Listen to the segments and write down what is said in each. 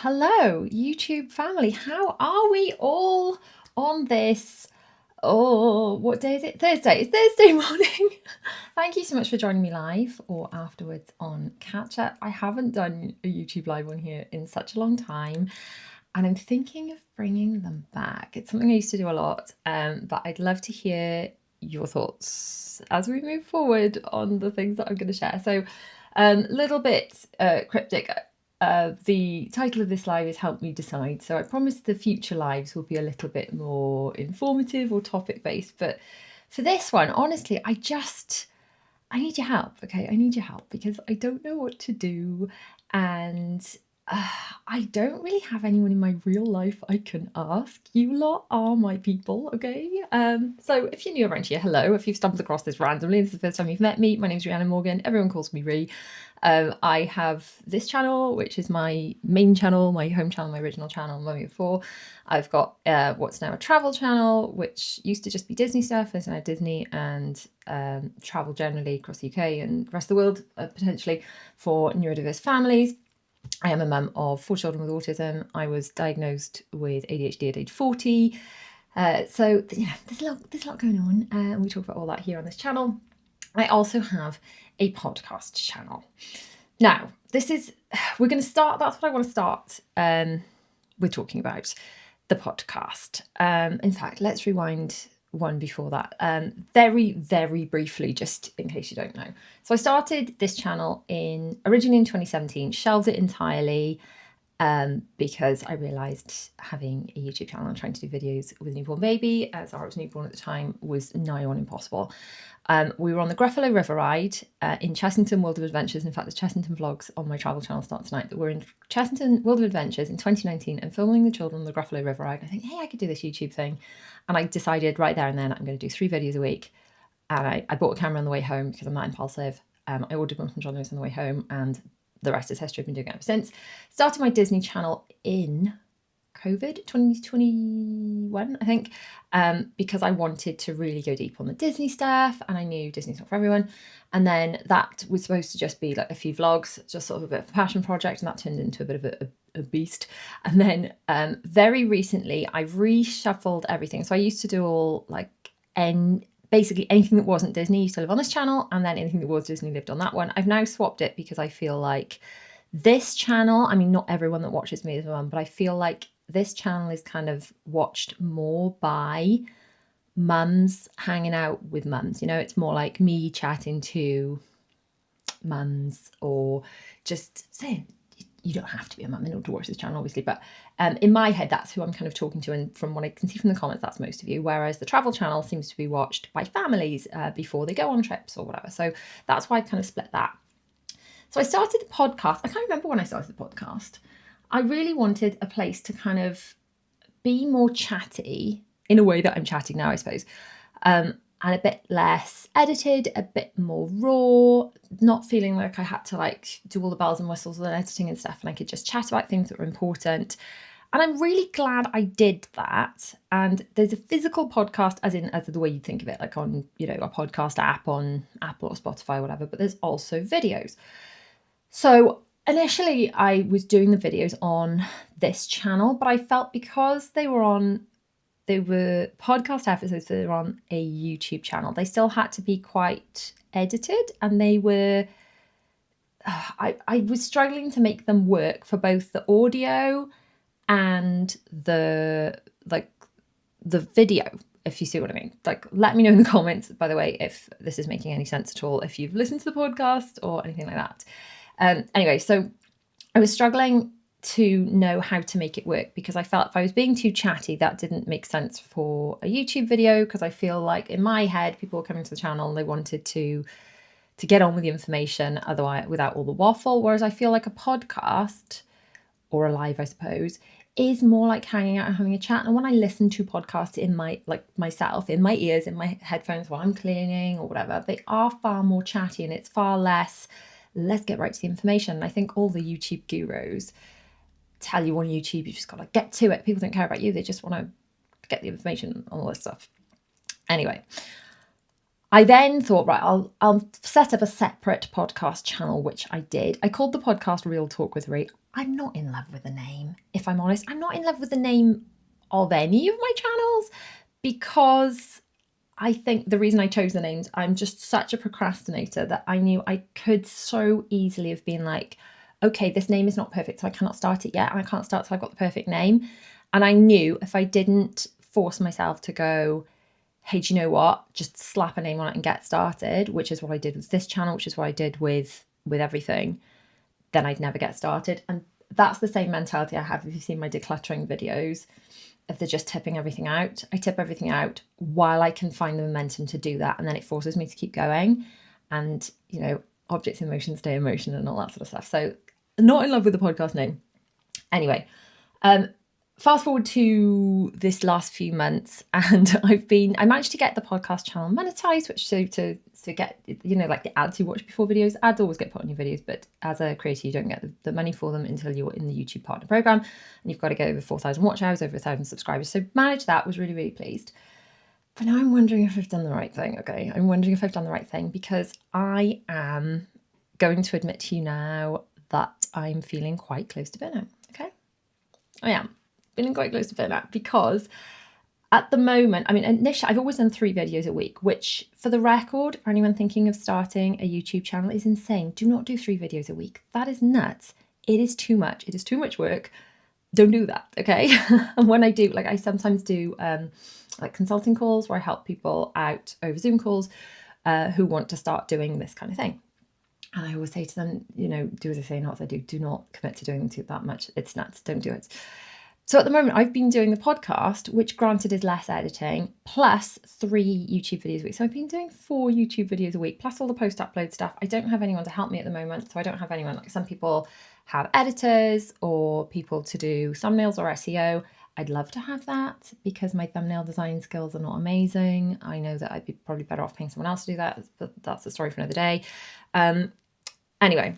Hello, YouTube family. How are we all on this? Oh, what day is it? Thursday. It's Thursday morning. Thank you so much for joining me live or afterwards on catch up. I haven't done a YouTube live on here in such a long time, and I'm thinking of bringing them back. It's something I used to do a lot, but I'd love to hear your thoughts as we move forward on the things that I'm going to share. So, little bit cryptic. The title of this live is Help Me Decide. So I promise the future lives will be a little bit more informative or topic based. But for this one, honestly, I need your help. Okay. I need your help because I don't know what to do. And I don't really have anyone in my real life I can ask. You lot are my people, okay? So if you're new around here, hello. If you've stumbled across this randomly, this is the first time you've met me. My name's Rhiannon Morgan. Everyone calls me Rhi. I have this channel, which is my main channel, my home channel, my original channel, Mummy of Four. I've got what's now a travel channel, which used to just be Disney stuff. There's now Disney and travel generally across the UK and the rest of the world, potentially for neurodiverse families. I am a mum of 4 children with autism. I was diagnosed with ADHD at age 40. So there's a lot going on, and we talk about all that here on this channel. I also have a podcast channel. Now, we're going to start, that's what I want to start with talking about, the podcast. In fact, let's rewind one before that. Very, very briefly, just in case you don't know. So I started this channel originally in 2017, shelved it entirely because I realised having a YouTube channel and trying to do videos with a newborn baby, as I was newborn at the time, was nigh on impossible. We were on the Gruffalo River ride in Chessington World of Adventures. In fact, the Chessington vlogs on my travel channel start tonight. That we're in Chessington World of Adventures in 2019 and filming the children on the Gruffalo River ride. I think, hey, I could do this YouTube thing. And I decided right there and then I'm going to do 3 videos a week. And I bought a camera on the way home because I'm that impulsive. I ordered one from John Lewis on the way home, and the rest is history. I've been doing it ever since. Started my Disney channel in COVID 2021, I think, because I wanted to really go deep on the Disney stuff, and I knew Disney's not for everyone. And then that was supposed to just be like a few vlogs, just sort of a bit of a passion project, and that turned into a bit of a beast. And then very recently I've reshuffled everything. So I used to do all basically anything that wasn't Disney used to live on this channel, and then anything that was Disney lived on that one. I've now swapped it because I feel like this channel, I mean, not everyone that watches me is one, but I feel like this channel is kind of watched more by mums hanging out with mums. You know, it's more like me chatting to mums, or just saying, you don't have to be a mum in order to watch this channel, obviously, but in my head, that's who I'm kind of talking to. And from what I can see from the comments, that's most of you. Whereas the travel channel seems to be watched by families before they go on trips or whatever. So that's why I kind of split that. So I started the podcast. I can't remember when I started the podcast. I really wanted a place to kind of be more chatty in a way that I'm chatting now, I suppose. And a bit less edited, a bit more raw, not feeling like I had to like do all the bells and whistles and editing and stuff, and I could just chat about things that were important. And I'm really glad I did that. And there's a physical podcast, as the way you think of it, like on, a podcast app on Apple or Spotify or whatever, but there's also videos. So initially I was doing the videos on this channel, but I felt because they were podcast episodes that are on a YouTube channel, they still had to be quite edited, and they were, I was struggling to make them work for both the audio and the video, if you see what I mean. Like, let me know in the comments, by the way, if this is making any sense at all, if you've listened to the podcast or anything like that. Anyway, so I was struggling to know how to make it work, because I felt if I was being too chatty, that didn't make sense for a YouTube video, because I feel like in my head, people were coming to the channel and they wanted to get on with the information, otherwise without all the waffle. Whereas I feel like a podcast, or a live, I suppose, is more like hanging out and having a chat. And when I listen to podcasts in myself, in my ears, in my headphones while I'm cleaning or whatever, they are far more chatty, and it's far less, let's get right to the information. And I think all the YouTube gurus tell you on YouTube, you just got to get to it. People don't care about you. They just want to get the information on all this stuff. Anyway, I then thought, right, I'll set up a separate podcast channel, which I did. I called the podcast Real Talk with Ree. I'm not in love with the name, if I'm honest. I'm not in love with the name of any of my channels, because I think the reason I chose the names, I'm just such a procrastinator that I knew I could so easily have been like, okay, this name is not perfect, so I cannot start it yet. And I can't start till I've got the perfect name. And I knew if I didn't force myself to go, hey, do you know what? Just slap a name on it and get started, which is what I did with this channel, which is what I did with everything, then I'd never get started. And that's the same mentality I have if you've seen my decluttering videos, if they're just tipping everything out. I tip everything out while I can find the momentum to do that. And then it forces me to keep going. And, objects in motion stay in motion and all that sort of stuff. So not in love with the podcast name. Anyway, fast forward to this last few months, and I managed to get the podcast channel monetized, which to get, like the ads you watch before videos. Ads always get put on your videos, but as a creator, you don't get the money for them until you're in the YouTube partner program, and you've got to get over 4,000 watch hours, over 1,000 subscribers. So managed that, was really, really pleased. But now I'm wondering if I've done the right thing. Okay, I'm wondering if I've done the right thing, because I am going to admit to you now that I'm feeling quite close to burnout. Okay, I am feeling quite close to burnout, because at the moment, initially, I've always done 3 videos a week, which, for the record, for anyone thinking of starting a YouTube channel, is insane. Do not do 3 videos a week. That is nuts. It is too much. It is too much work. Don't do that, okay? And when I do, I sometimes do consulting calls where I help people out over Zoom calls who want to start doing this kind of thing. And I always say to them, do as I say, not as I do. Do not commit to doing that much. It's nuts. Don't do it. So at the moment, I've been doing the podcast, which granted is less editing, plus 3 YouTube videos a week. So I've been doing 4 YouTube videos a week, plus all the post-upload stuff. I don't have anyone to help me at the moment. So I don't have anyone, like some people have editors or people to do thumbnails or SEO. I'd love to have that, because my thumbnail design skills are not amazing. I know that I'd be probably better off paying someone else to do that, but that's a story for another day. Anyway,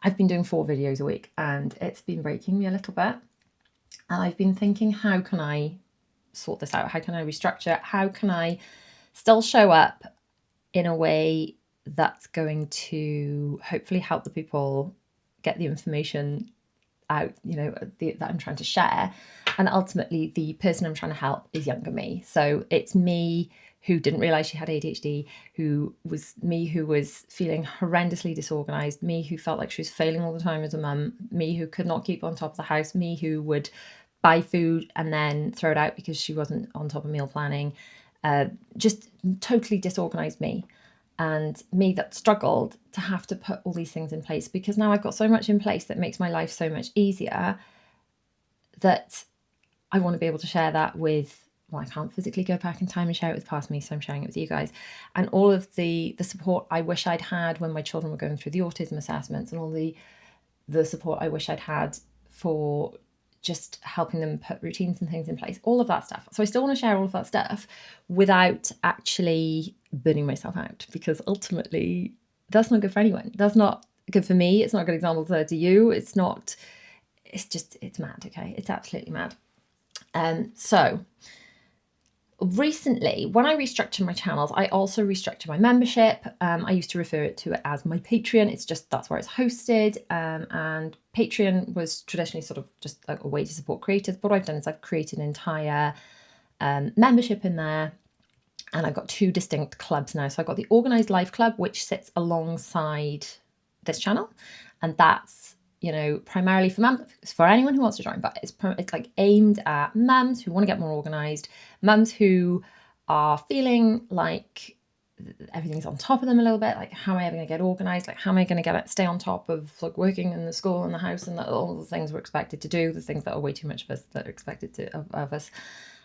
I've been doing 4 videos a week, and it's been breaking me a little bit. And I've been thinking, how can I sort this out? How can I restructure? How can I still show up in a way that's going to hopefully help the people get the information out, that I'm trying to share. And ultimately, the person I'm trying to help is younger me. So it's me who didn't realize she had ADHD, who was feeling horrendously disorganized, me who felt like she was failing all the time as a mum, me who could not keep on top of the house, me who would buy food and then throw it out because she wasn't on top of meal planning, just totally disorganized me. And me that struggled to have to put all these things in place, because now I've got so much in place that makes my life so much easier, that I want to be able to share that with, I can't physically go back in time and share it with past me, so I'm sharing it with you guys. And all of the support I wish I'd had when my children were going through the autism assessments, and all the support I wish I'd had for just helping them put routines and things in place, all of that stuff. So I still want to share all of that stuff without actually burning myself out, because ultimately that's not good for anyone. That's not good for me. It's not a good example to you. It's mad. Okay. It's absolutely mad. So recently, when I restructured my channels, I also restructured my membership. I used to refer to it as my Patreon. It's just, that's where it's hosted. And Patreon was traditionally sort of just like a way to support creators. But what I've done is I've created an entire membership in there. And I've got 2 distinct clubs now. So I've got the Organised Life Club, which sits alongside this channel. And that's, primarily for mums, for anyone who wants to join, but it's like aimed at mums who want to get more organised, mums who are feeling like everything's on top of them a little bit. Like, how am I ever going to get organised? Like, how am I going to stay on top of like working in the school and the house and all the things we're expected to do, the things that are way too much of us that are expected of us.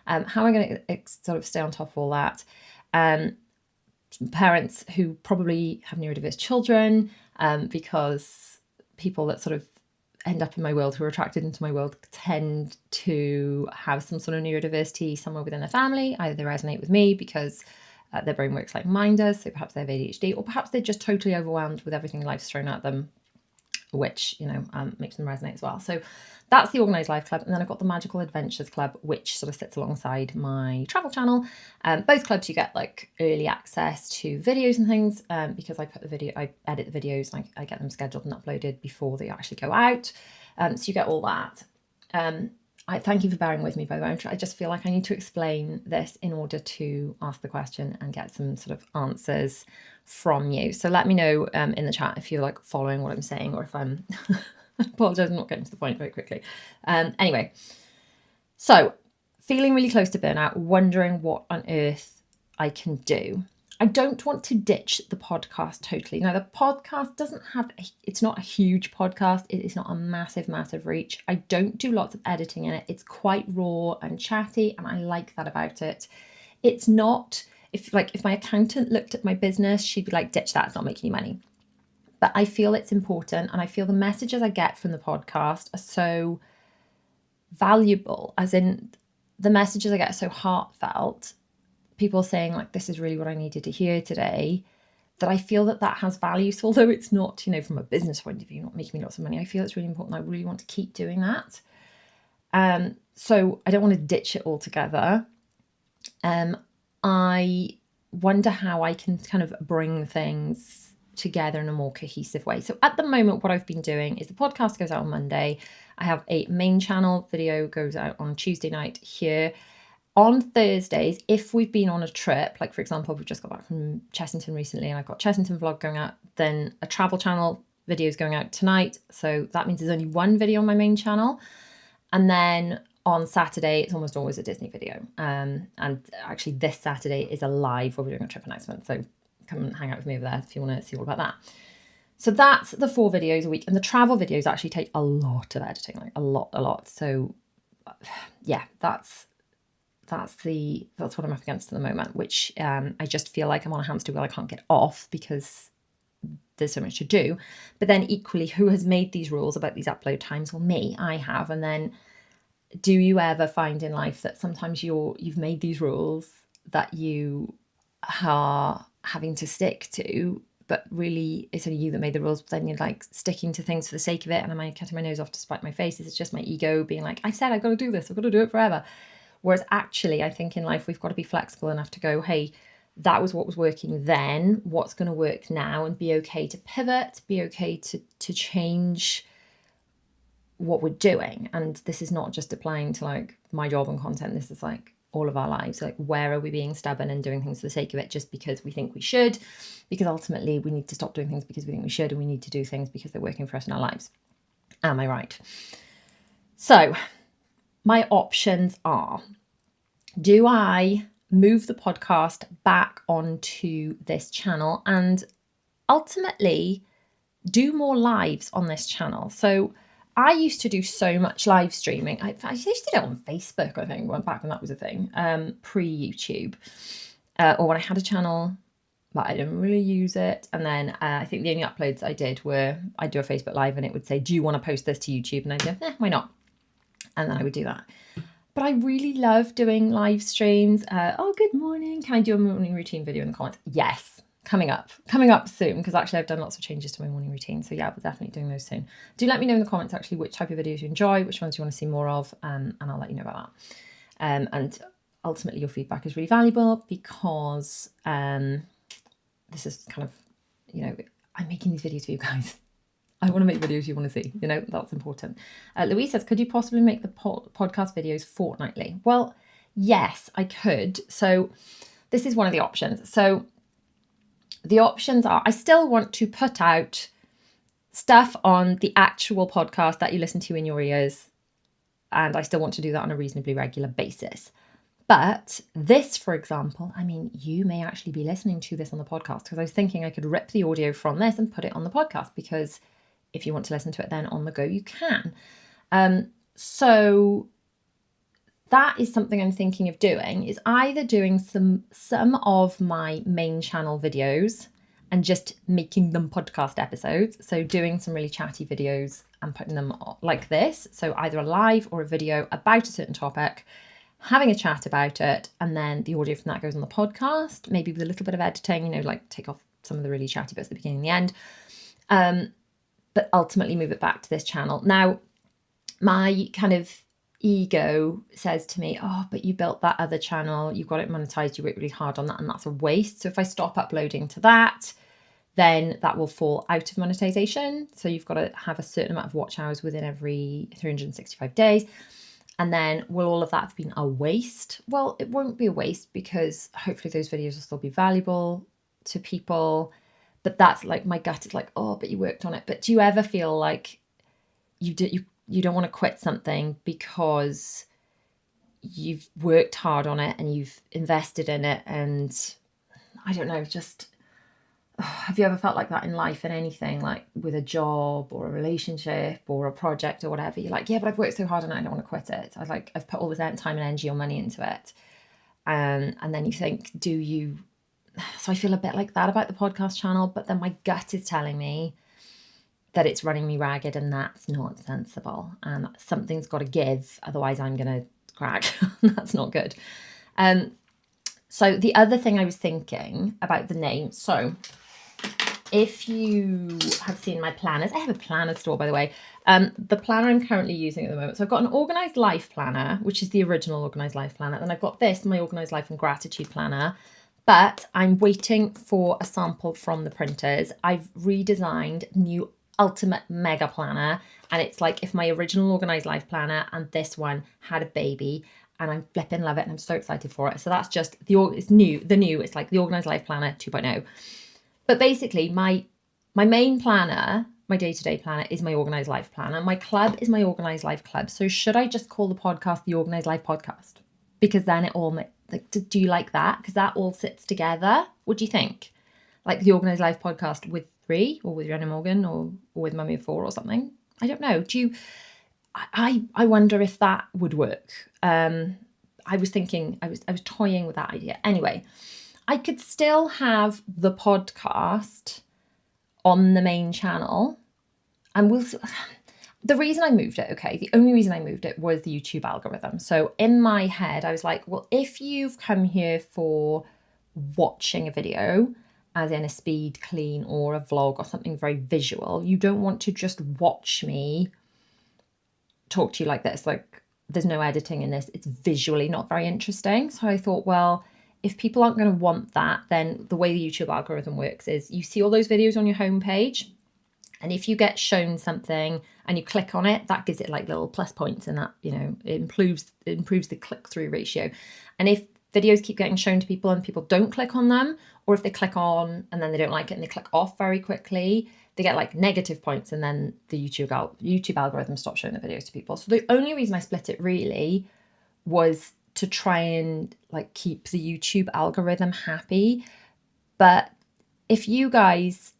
How am I going to sort of stay on top of all that? Parents who probably have neurodiverse children, because people that sort of end up in my world, who are attracted into my world, tend to have some sort of neurodiversity somewhere within their family. Either they resonate with me because their brain works like mine does, so perhaps they have ADHD, or perhaps they're just totally overwhelmed with everything life's thrown at them which, makes them resonate as well. So that's the Organised Life Club. And then I've got the Magical Adventures Club, which sort of sits alongside my travel channel. Both clubs, you get like early access to videos and things, because I edit the videos, and I get them scheduled and uploaded before they actually go out. So you get all that. I thank you for bearing with me, by the way. I just feel like I need to explain this in order to ask the question and get some sort of answers from you. So let me know in the chat if you're like following what I'm saying, or if I'm I apologize, I'm not getting to the point very quickly. Anyway, so feeling really close to burnout, wondering what on earth I can do. I don't want to ditch the podcast totally. Now, the podcast it's not a huge podcast. It is not a massive, massive reach. I don't do lots of editing in it. It's quite raw and chatty, and I like that about it. It's not, if my accountant looked at my business, she'd be like, ditch that, it's not making you money. But I feel it's important, and I feel the messages I get from the podcast are so valuable, as in the messages I get are so heartfelt. People saying like, this is really what I needed to hear today, that I feel that has value. So although it's not, from a business point of view, not making me lots of money, I feel it's really important. I really want to keep doing that. So I don't want to ditch it altogether. I wonder how I can kind of bring things together in a more cohesive way. So at the moment, what I've been doing is the podcast goes out on Monday. I have a main channel video goes out on Tuesday night here. On Thursdays, if we've been on a trip, like for example, we've just got back from Chessington recently, and I've got Chessington vlog going out, then a travel channel video is going out tonight. So that means there's only one video on my main channel. And then on Saturday, it's almost always a Disney video. And actually this Saturday is a live where we're doing a trip announcement. So come and hang out with me over there if you want to see all about that. So that's the 4 videos a week. And the travel videos actually take a lot of editing, like a lot. So yeah, that's what I'm up against at the moment, which I just feel like I'm on a hamster wheel I can't get off because there's so much to do. But then equally, who has made these rules about these upload times? Well, me, I have. And then do you ever find in life that sometimes you've made these rules that you are having to stick to, but really it's only you that made the rules, but then you're like sticking to things for the sake of it, and am I cutting my nose off to spite my face? It's just my ego being like, I said I've got to do this, I've got to do it forever. Whereas actually, I think in life we've got to be flexible enough to go, hey, that was what was working then, what's going to work now, and be okay to pivot, be okay to change what we're doing. And this is not just applying to like my job and content, this is like all of our lives. Like, where are we being stubborn and doing things for the sake of it just because we think we should? Because ultimately we need to stop doing things because we think we should, and we need to do things because they're working for us in our lives. Am I right? So my options are, do I move the podcast back onto this channel and ultimately do more lives on this channel? So I used to do so much live streaming. I used to do it on Facebook, I think, back when that was a thing, pre-YouTube, or when I had a channel, but I didn't really use it. And then I think the only uploads I did were, I'd do a Facebook Live and it would say, do you want to post this to YouTube? And I'd go, why not? And then I would do that. But I really love doing live streams. Oh, good morning. Can I do a morning routine video in the comments? Yes. Coming up soon, because actually I've done lots of changes to my morning routine. So yeah, we're definitely doing those soon. Do let me know in the comments actually which type of videos you enjoy, which ones you want to see more of, and I'll let you know about that. And ultimately your feedback is really valuable because this is kind of, I'm making these videos for you guys. I want to make videos you want to see, that's important. Louise says, could you possibly make the podcast videos fortnightly? Well, yes, I could. So this is one of the options. So the options are, I still want to put out stuff on the actual podcast that you listen to in your ears, and I still want to do that on a reasonably regular basis. But this, for example, you may actually be listening to this on the podcast, because I was thinking I could rip the audio from this and put it on the podcast, because if you want to listen to it then on the go, you can. So that is something I'm thinking of doing, is either doing some of my main channel videos and just making them podcast episodes. So doing some really chatty videos and putting them like this. So either a live or a video about a certain topic, having a chat about it, and then the audio from that goes on the podcast, maybe with a little bit of editing, like take off some of the really chatty bits at the beginning and the end. but ultimately move it back to this channel. Now, my kind of ego says to me, oh, but you built that other channel, you got it monetized, you worked really hard on that, and that's a waste. So if I stop uploading to that, then that will fall out of monetization. So you've got to have a certain amount of watch hours within every 365 days. And then will all of that have been a waste? Well, it won't be a waste, because hopefully those videos will still be valuable to people. But that's like, my gut is like, oh, but you worked on it. But do you ever feel like you don't want to quit something because you've worked hard on it and you've invested in it? And I don't know, just, have you ever felt like that in life, in anything, like with a job or a relationship or a project or whatever? You're like, yeah, but I've worked so hard on it, I don't want to quit it. I've put all this time and energy or money into it. And then you think, do you? So I feel a bit like that about the podcast channel, but then my gut is telling me that it's running me ragged, and that's not sensible. And something's got to give, otherwise I'm going to crack. That's not good. So the other thing I was thinking about the name. So if you have seen my planners, I have a planner store, by the way. The planner I'm currently using at the moment. So I've got an Organised Life planner, which is the original Organised Life planner. Then I've got this, my Organised Life and Gratitude planner. But I'm waiting for a sample from the printers. I've redesigned new Ultimate Mega Planner, and it's like if my original Organised Life planner and this one had a baby, and I flipping love it, and I'm so excited for it. So that's just it's new. It's like the Organised Life Planner 2.0. But basically, my main planner, my day-to-day planner, is my Organised Life planner. My club is my Organised Life club. So should I just call the podcast the Organised Life podcast? Because then it all, like, do you like that? Because that all sits together. What do you think? Like the Organised Life podcast with 3, or with Rhiannon Morgan, or with Mummy of 4 or something? I don't know. Do you? I wonder if that would work. I was thinking, I was toying with that idea. Anyway, I could still have the podcast on the main channel, and the reason I moved it, okay, the only reason I moved it was the YouTube algorithm. So in my head, I was like, well, if you've come here for watching a video, as in a speed clean or a vlog or something very visual, you don't want to just watch me talk to you like this. Like, there's no editing in this. It's visually not very interesting. So I thought, well, if people aren't going to want that, then the way the YouTube algorithm works is you see all those videos on your homepage, and if you get shown something and you click on it, that gives it like little plus points, and that, you know, it improves the click-through ratio. And if videos keep getting shown to people and people don't click on them, or if they click on and then they don't like it and they click off very quickly, they get like negative points, and then the YouTube algorithm stops showing the videos to people. So the only reason I split it really was to try and like keep the YouTube algorithm happy. But if you guys,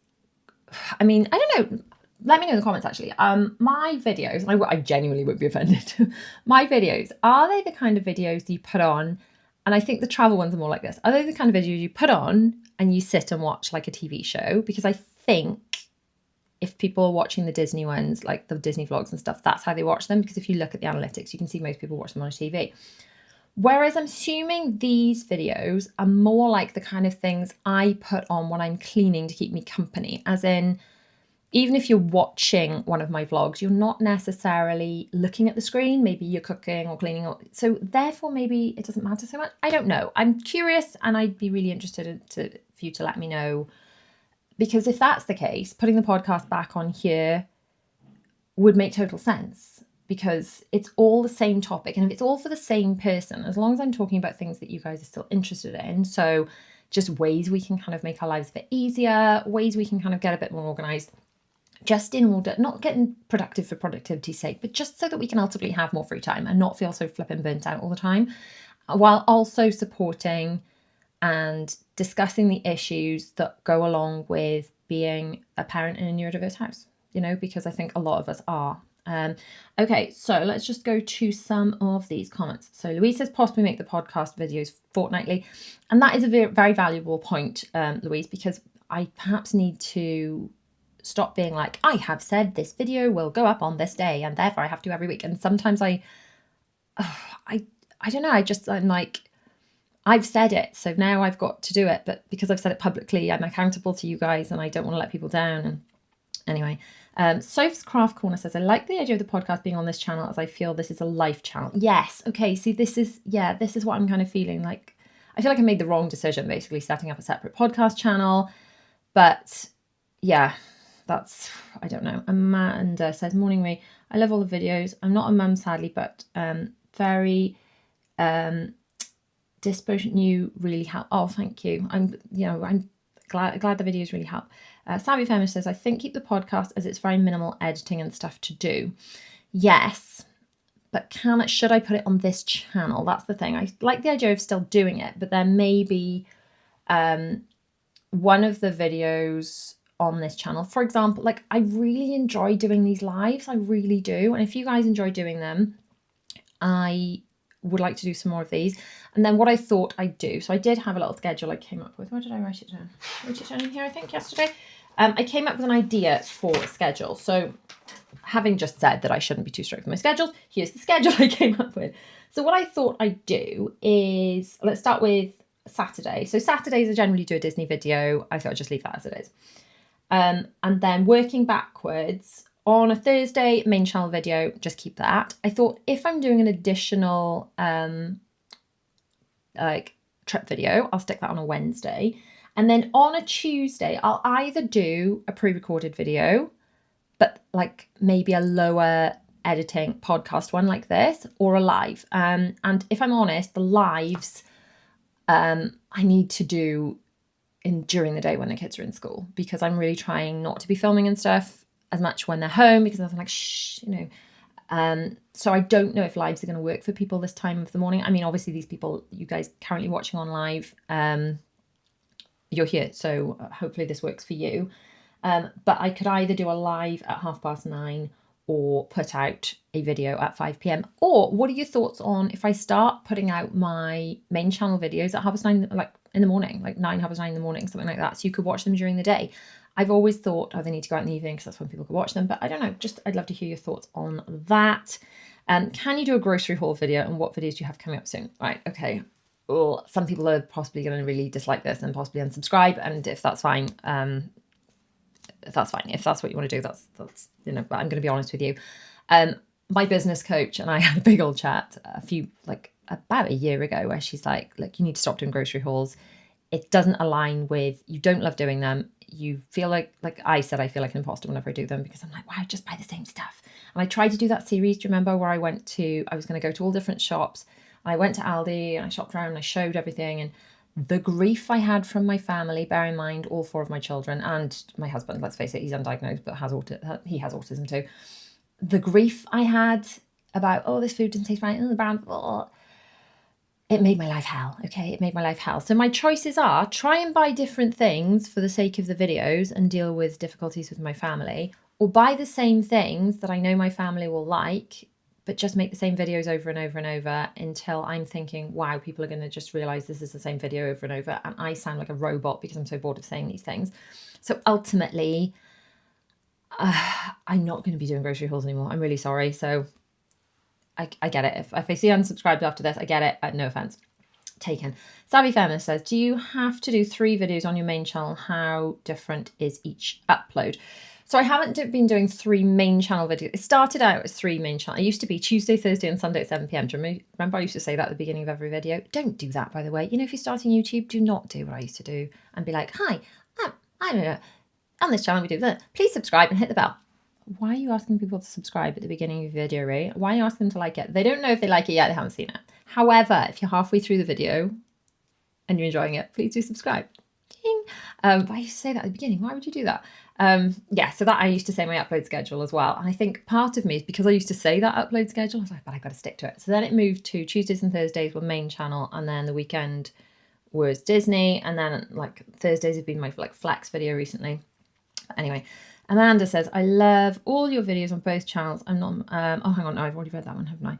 I mean, I don't know, let me know in the comments actually. My videos, I genuinely won't be offended. My videos, are they the kind of videos you put on? And I think the travel ones are more like this. Are they the kind of videos you put on and you sit and watch like a TV show? Because I think if people are watching the Disney ones, like the Disney vlogs and stuff, that's how they watch them. Because if you look at the analytics, you can see most people watch them on a TV. Whereas I'm assuming these videos are more like the kind of things I put on when I'm cleaning to keep me company. As in, even if you're watching one of my vlogs, you're not necessarily looking at the screen. Maybe you're cooking or cleaning. So therefore, maybe it doesn't matter so much. I don't know. I'm curious, and I'd be really interested for you to let me know. Because if that's the case, putting the podcast back on here would make total sense, because it's all the same topic. And if it's all for the same person, as long as I'm talking about things that you guys are still interested in, so just ways we can kind of make our lives a bit easier, ways we can kind of get a bit more organized, just in order, not getting productive for productivity's sake, but just so that we can ultimately have more free time and not feel so flipping burnt out all the time, while also supporting and discussing the issues that go along with being a parent in a neurodiverse house, you know, because I think a lot of us are. Okay, so let's just go to some of these comments. So Louise says possibly make the podcast videos fortnightly. And that is a very, very valuable point, Louise, because I perhaps need to stop being like, I have said this video will go up on this day and therefore I have to every week. And sometimes I don't know, I'm like, I've said it, so now I've got to do it. But because I've said it publicly, I'm accountable to you guys and I don't want to let people down. And anyway, Soph's Craft Corner says, I like the idea of the podcast being on this channel as I feel this is a life channel. Yes. Okay. See, this is what I'm kind of feeling like. I feel like I made the wrong decision, basically setting up a separate podcast channel. But yeah, I don't know. Amanda says, morning Ray, I love all the videos. I'm not a mum, sadly, but very disposition you really help. Oh, thank you. I'm glad the videos really help. Savvy Feminist says, I think keep the podcast as it's very minimal editing and stuff to do. Yes, but should I put it on this channel? That's the thing. I like the idea of still doing it, but then maybe one of the videos on this channel, for example, like I really enjoy doing these lives. I really do. And if you guys enjoy doing them, I would like to do some more of these. And then what I thought I'd do, so I did have a little schedule I came up with. Where did I write it down? I wrote it down in here, I think, yesterday. I came up with an idea for a schedule. So having just said that I shouldn't be too strict with my schedules, here's the schedule I came up with. So what I thought I'd do is, let's start with Saturday. So Saturdays I generally do a Disney video. I thought I'd just leave that as it is. And then working backwards, on a Thursday main channel video, just keep that. I thought if I'm doing an additional like trip video, I'll stick that on a Wednesday. And then on a Tuesday, I'll either do a pre-recorded video, but like maybe a lower editing podcast one like this, or a live. And if I'm honest, the lives I need to do during the day when the kids are in school, because I'm really trying not to be filming and stuff as much when they're home, because I'm like, shh, so I don't know if lives are going to work for people this time of the morning. I mean, obviously these people, you guys currently watching on live, you're here, so hopefully this works for you. But I could either do a live at 9:30 or put out a video at 5 p.m. Or what are your thoughts on if I start putting out my main channel videos at 9:30, like in the morning, like 9:30 in the morning, something like that, so you could watch them during the day? I've always thought, they need to go out in the evening because that's when people can watch them. But I don't know, I'd love to hear your thoughts on that. Can you do a grocery haul video, and what videos do you have coming up soon? Right, okay. Well, some people are possibly going to really dislike this and possibly unsubscribe, and if that's fine, that's fine. If that's what you want to do, that's but I'm going to be honest with you. My business coach and I had a big old chat about a year ago, where she's like, look, you need to stop doing grocery hauls. It doesn't align with, you don't love doing them. You feel like I said, I feel like an imposter whenever I do them, because I'm like, wow, just buy the same stuff. And I tried to do that series, do you remember, where I was going to go to all different shops. And I went to Aldi and I shopped around and I showed everything. And the grief I had from my family, bear in mind all 4 of my children and my husband, let's face it, he's undiagnosed, but he has autism too. The grief I had about, this food doesn't taste right, the brand, it made my life hell. Okay, it made my life hell. So my choices are try and buy different things for the sake of the videos and deal with difficulties with my family, or buy the same things that I know my family will like, but just make the same videos over and over and over until I'm thinking, wow, people are going to just realize this is the same video over and over. And I sound like a robot because I'm so bored of saying these things. So ultimately, I'm not going to be doing grocery hauls anymore. I'm really sorry. So I get it. If I see unsubscribed after this, I get it. No offense taken. Savvy Feminist says, do you have to do 3 videos on your main channel? How different is each upload? So I haven't been doing 3 main channel videos. It started out as 3 main channels. It used to be Tuesday, Thursday and Sunday at 7 p.m. Do you remember I used to say that at the beginning of every video? Don't do that, by the way. If you're starting YouTube, do not do what I used to do and be like, hi, I don't know, on this channel we do that. Please subscribe and hit the bell. Why are you asking people to subscribe at the beginning of your video, Ray? Why are you asking them to like it? They don't know if they like it yet. They haven't seen it. However, if you're halfway through the video and you're enjoying it, please do subscribe. Ding. But I used to say that at the beginning. Why would you do that? So that I used to say my upload schedule as well. And I think part of me is because I used to say that upload schedule, I was like, but I've got to stick to it. So then it moved to Tuesdays and Thursdays were main channel, and then the weekend was Disney, and then like Thursdays have been my flex video recently. But anyway, Amanda says, I love all your videos on both channels. I'm not, hang on, no, I've already read that one, haven't I?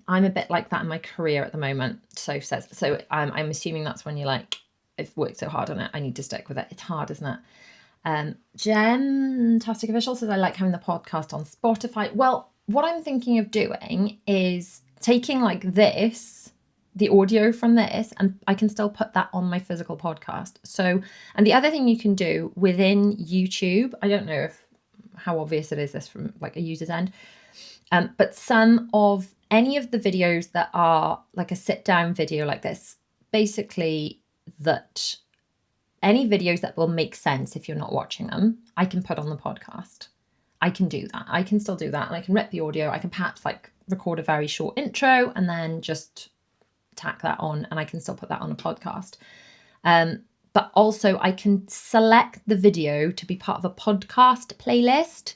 I'm a bit like that in my career at the moment, Soph says. So I'm assuming that's when you're like, I've worked so hard on it, I need to stick with it. It's hard, isn't it? Jen-tastic Official says, I like having the podcast on Spotify. Well, what I'm thinking of doing is taking like this, the audio from this, and I can still put that on my physical podcast. So, and the other thing you can do within YouTube, I don't know if how obvious it is this from like a user's end. But any of the videos that are like a sit down video like this, basically that any videos that will make sense if you're not watching them, I can put on the podcast. I can do that. I can still do that. And I can rip the audio. I can perhaps like record a very short intro and then just tack that on, and I can still put that on a podcast. But also I can select the video to be part of a podcast playlist.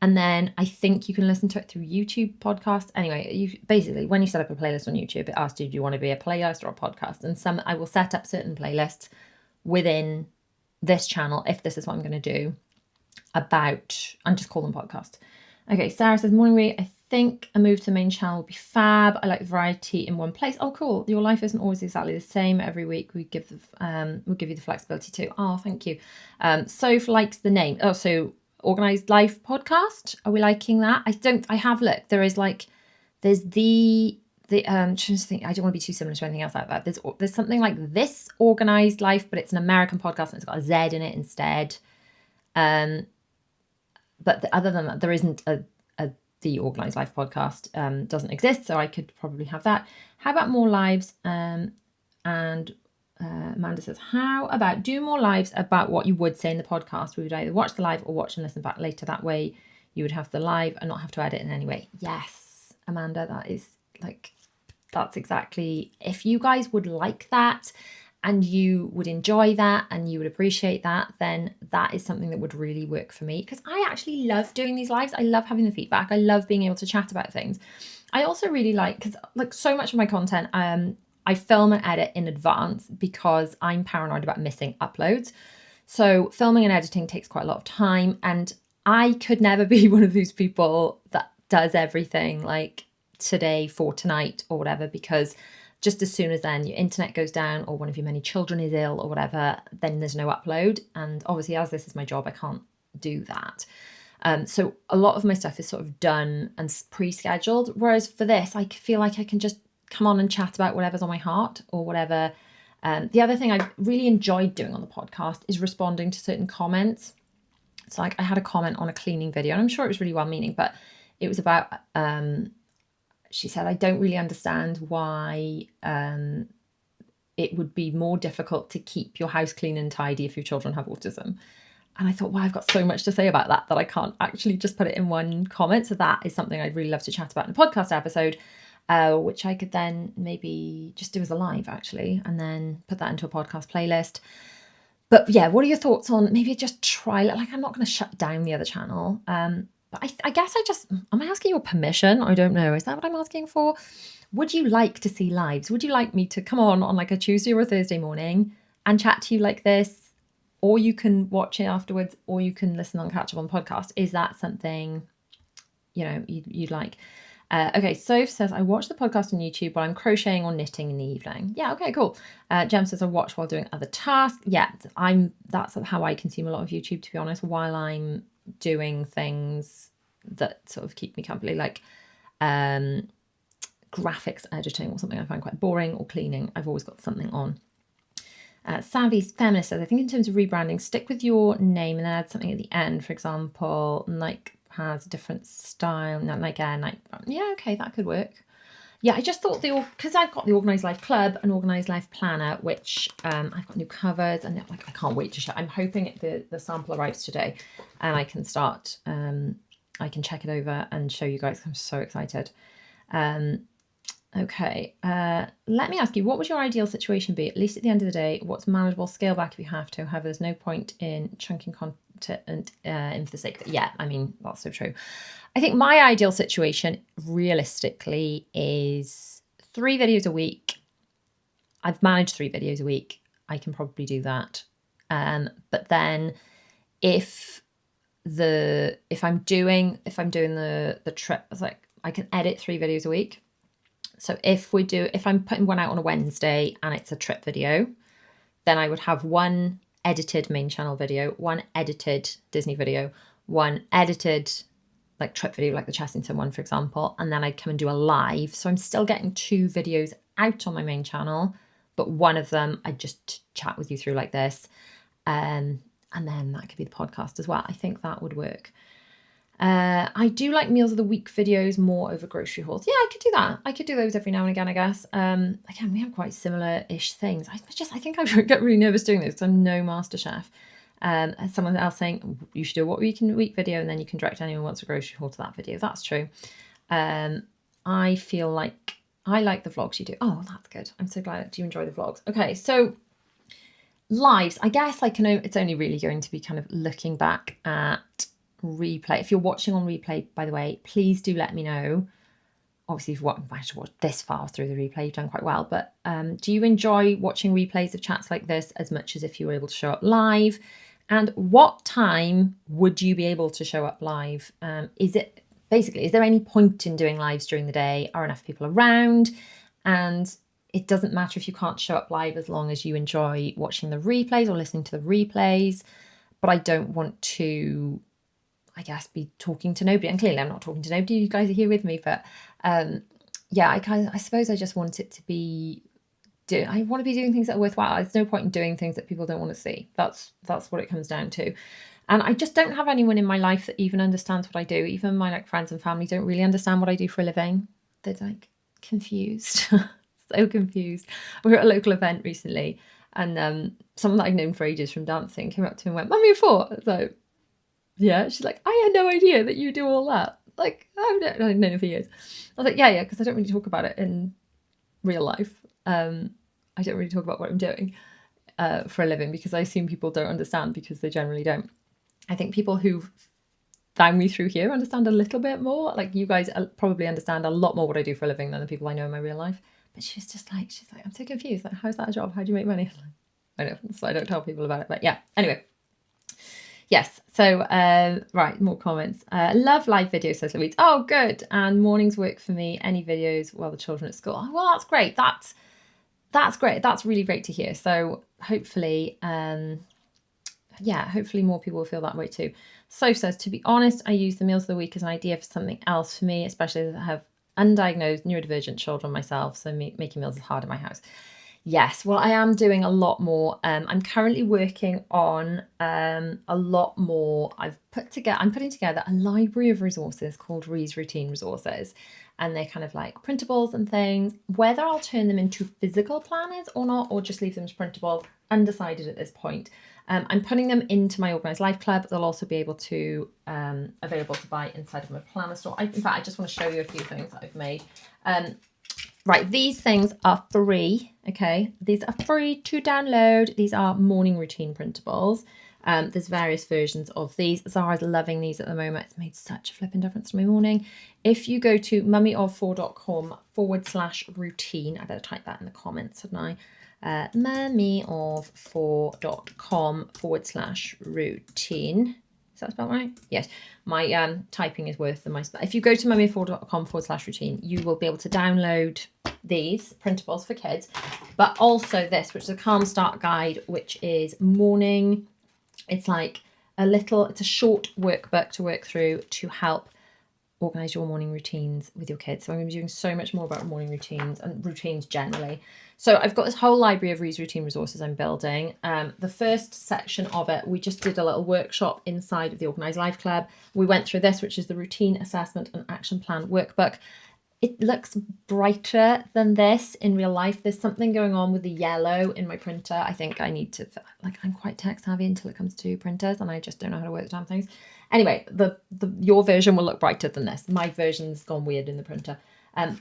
And then I think you can listen to it through YouTube podcasts. Anyway, basically, when you set up a playlist on YouTube, it asks you, do you want to be a playlist or a podcast? And I will set up certain playlists within this channel, if this is what I'm going to do, and just call them podcasts. Okay, Sarah says, morning Ree, I think a move to the main channel would be fab. I like the variety in one place. Oh, cool. Your life isn't always exactly the same every week. We'll give you the flexibility too. Oh, thank you. Soph likes the name. Oh, so Organised Life Podcast. Are we liking that? I have looked. There's the just think, I don't want to be too similar to anything else like that. There's something like This Organised Life, but it's an American podcast and it's got a Z in it instead. But other than that, there isn't the Organised Life podcast. Doesn't exist, so I could probably have that. How about more lives? And Amanda says, how about do more lives about what you would say in the podcast? We would either watch the live or watch and listen back later. That way you would have the live and not have to edit in any way. Yes, Amanda, that's exactly, if you guys would like that and you would enjoy that and you would appreciate that, then that is something that would really work for me, because I actually love doing these lives. I love having the feedback. I love being able to chat about things. I also really because like so much of my content, I film and edit in advance because I'm paranoid about missing uploads. So filming and editing takes quite a lot of time, and I could never be one of those people that does everything like today for tonight or whatever, because just as soon as then your internet goes down or one of your many children is ill or whatever, then there's no upload. And obviously, as this is my job, I can't do that. So a lot of my stuff is sort of done and pre-scheduled. Whereas for this, I feel like I can just come on and chat about whatever's on my heart or whatever. The other thing I really enjoyed doing on the podcast is responding to certain comments. So like I had a comment on a cleaning video, and I'm sure it was really well-meaning, but it was about, she said, I don't really understand why it would be more difficult to keep your house clean and tidy if your children have autism. And I thought, wow, I've got so much to say about that I can't actually just put it in one comment. So that is something I'd really love to chat about in a podcast episode, which I could then maybe just do as a live actually, and then put that into a podcast playlist. But yeah, what are your thoughts on maybe just try, like I'm not going to shut down the other channel. But I guess am I asking your permission? I don't know. Is that what I'm asking for? Would you like to see lives? Would you like me to come on like a Tuesday or a Thursday morning and chat to you like this? Or you can watch it afterwards, or you can listen on catch up on podcast. Is that something, you'd like? Okay, Soph says, I watch the podcast on YouTube while I'm crocheting or knitting in the evening. Yeah, okay, cool. Jem says, I watch while doing other tasks. Yeah, that's how I consume a lot of YouTube, to be honest, while I'm doing things that sort of keep me company, like graphics editing or something I find quite boring, or cleaning. I've always got something on. Savvy Feminist says, I think in terms of rebranding, stick with your name and then add something at the end. For example, Nike has a different style. Nike. Yeah, okay, that could work. Yeah, I just thought because I've got the Organised Life Club and Organised Life Planner, which I've got new covers, and I can't wait to show. I'm hoping the sample arrives today, and I can start. I can check it over and show you guys. I'm so excited. Okay, let me ask you, what would your ideal situation be? At least at the end of the day, what's manageable? Scale back if you have to. However, there's no point in chunking content in for the sake of it. Yeah, I mean, that's so true. I think my ideal situation realistically is 3 videos a week. I've managed 3 videos a week. I can probably do that. But then if I'm doing the trip, it's like I can edit 3 videos a week. So if I'm putting one out on a Wednesday and it's a trip video, then I would have 1 edited main channel video, 1 edited Disney video, 1 edited like trip video, like the Chessington one, for example, and then I'd come and do a live. So I'm still getting 2 videos out on my main channel, but one of them I'd just chat with you through like this. And then that could be the podcast as well. I think that would work. I do like meals of the week videos more over grocery hauls. Yeah, I could do that. I could do those every now and again, I guess. Again, we have quite similar-ish things. I think I get really nervous doing this because I'm no master chef. And someone else saying you should do a what week in week video and then you can direct anyone who wants a grocery haul to that video. That's true. I feel like I like the vlogs you do. Oh, that's good. I'm so glad. Do you enjoy the vlogs? Okay, so lives. I guess it's only really going to be kind of looking back at replay. If you're watching on replay, by the way, please do let me know. Obviously, if you've managed to watch this far through the replay, you've done quite well. But do you enjoy watching replays of chats like this as much as if you were able to show up live? And what time would you be able to show up live? Is there any point in doing lives during the day? Are enough people around? And it doesn't matter if you can't show up live as long as you enjoy watching the replays or listening to the replays. But I don't want to, I guess, be talking to nobody. And clearly I'm not talking to nobody. You guys are here with me. But yeah, I suppose I just want it to be, I want to be doing things that are worthwhile. There's no point in doing things that people don't want to see. That's what it comes down to. And I just don't have anyone in my life that even understands what I do. Even my friends and family don't really understand what I do for a living. They're confused. So confused. We were at a local event recently and someone that I'd known for ages from dancing came up to me and went, "Mummy of four." So yeah, she's like, "I had no idea that you do all that." I've known her for years. I was like, yeah, because I don't really talk about it in real life. I don't really talk about what I'm doing for a living because I assume people don't understand because they generally don't. I think people who found me through here understand a little bit more. Like you guys probably understand a lot more what I do for a living than the people I know in my real life. But she's like, "I'm so confused. Like, how's that a job? How do you make money?" I know, so I don't tell people about it. But yeah, anyway. Yes, so right, more comments. Love live videos, says Louise. Oh, good. And mornings work for me. Any videos while the children at school. Oh, well, that's great. That's great. That's really great to hear. So hopefully, hopefully more people will feel that way too. So says, to be honest, I use the meals of the week as an idea for something else for me, especially as I have undiagnosed neurodivergent children myself, so making meals is hard in my house. Yes, well, I am doing a lot more. I'm currently working on a lot more. I'm putting together a library of resources called Re's Routine Resources, and they're kind of like printables and things. Whether I'll turn them into physical planners or not, or just leave them as printable, undecided at this point. I'm putting them into my Organised Life Club. They'll also be available to buy inside of my planner store. In fact, I just want to show you a few things that I've made. Right, these things are free, okay? These are free to download. These are morning routine printables. There's various versions of these. Zara's loving these at the moment. It's made such a flipping difference to my morning. If you go to mummyof4.com/routine, I better type that in the comments, hadn't I? mummyof4.com/routine. Is that spelled right? Yes. My typing is worse than my spell. If you go to mummyof4.com/routine, you will be able to download these printables for kids, but also this, which is a Calm Start guide, which is morning. It's like it's a short workbook to work through to help organise your morning routines with your kids. So I'm going to be doing so much more about morning routines and routines generally. So I've got this whole library of Re's Routine Resources I'm building. The first section of it, we just did a little workshop inside of the Organised Life Club. We went through this, which is the Routine Assessment and Action Plan Workbook. It looks brighter than this in real life. There's something going on with the yellow in my printer. I think I need to, I'm quite tech savvy until it comes to printers and I just don't know how to work the damn things. Anyway, your version will look brighter than this. My version's gone weird in the printer.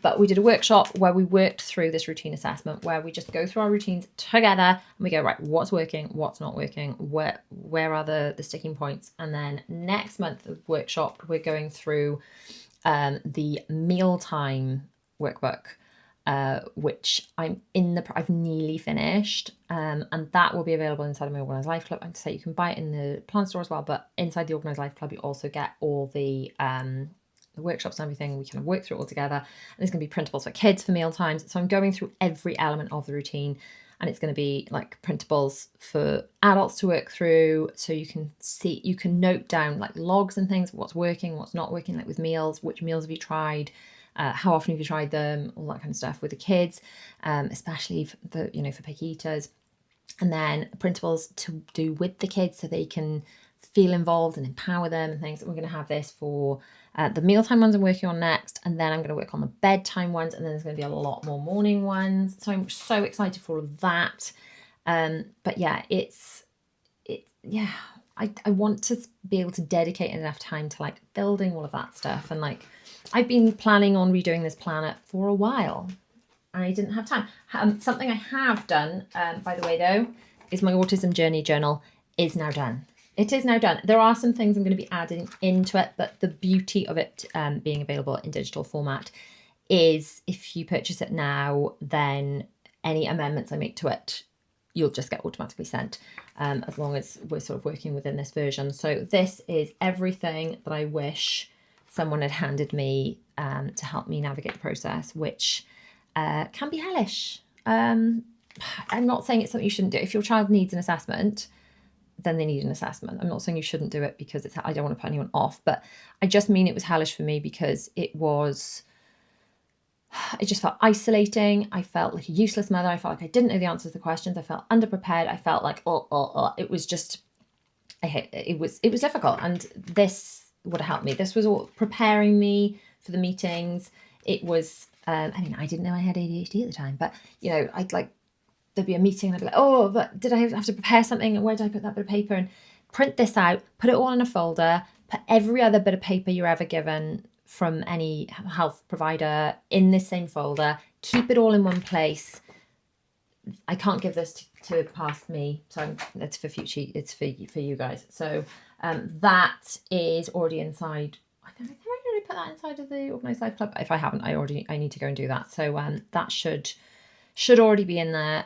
But we did a workshop where we worked through this routine assessment, where we just go through our routines together and we go, right, what's working, what's not working, where are the sticking points? And then next month of workshop, we're going through the mealtime workbook, which I've nearly finished, and that will be available inside of my Organised Life Club. I'd say you can buy it in the plant store as well, but inside the Organised Life Club you also get all the workshops and everything. We kind of work through it all together, and there's going to be printables for kids for meal times. So I'm going through every element of the routine, and it's going to be like printables for adults to work through, so you can note down like logs and things, what's working, what's not working, like with meals, which meals have you tried, how often have you tried them, all that kind of stuff with the kids, especially for picky eaters. And then printables to do with the kids so they can feel involved and empower them and things. We're going to have this for the mealtime ones I'm working on next, and then I'm going to work on the bedtime ones, and then there's going to be a lot more morning ones. So I'm so excited for all of that. But yeah, I want to be able to dedicate enough time to like building all of that stuff. And like, I've been planning on redoing this planner for a while and I didn't have time. Something I have done, by the way, though, is my autism journey journal is now done. It is now done. There are some things I'm going to be adding into it, but the beauty of it being available in digital format is if you purchase it now, then any amendments I make to it, you'll just get automatically sent, as long as we're sort of working within this version. So this is everything that I wish someone had handed me to help me navigate the process, which can be hellish. I'm not saying it's something you shouldn't do. If your child needs an assessment, then they need an assessment. I'm not saying you shouldn't do it because I don't want to put anyone off, but I just mean it was hellish for me because it just felt isolating. I felt like a useless mother. I felt like I didn't know the answers to the questions. I felt underprepared. I felt like, it was just, it was difficult. And this would have helped me. This was all preparing me for the meetings. It was, I didn't know I had ADHD at the time, but there'd be a meeting and I'd be like, but did I have to prepare something? And where did I put that bit of paper? And print this out, put it all in a folder, put every other bit of paper you're ever given from any health provider in this same folder, keep it all in one place. I can't give this to past me, so it's for future, it's for you guys. So that is already inside. I think I already put that inside of the Organised Life Club. If I haven't, I need to go and do that. So that should already be in there.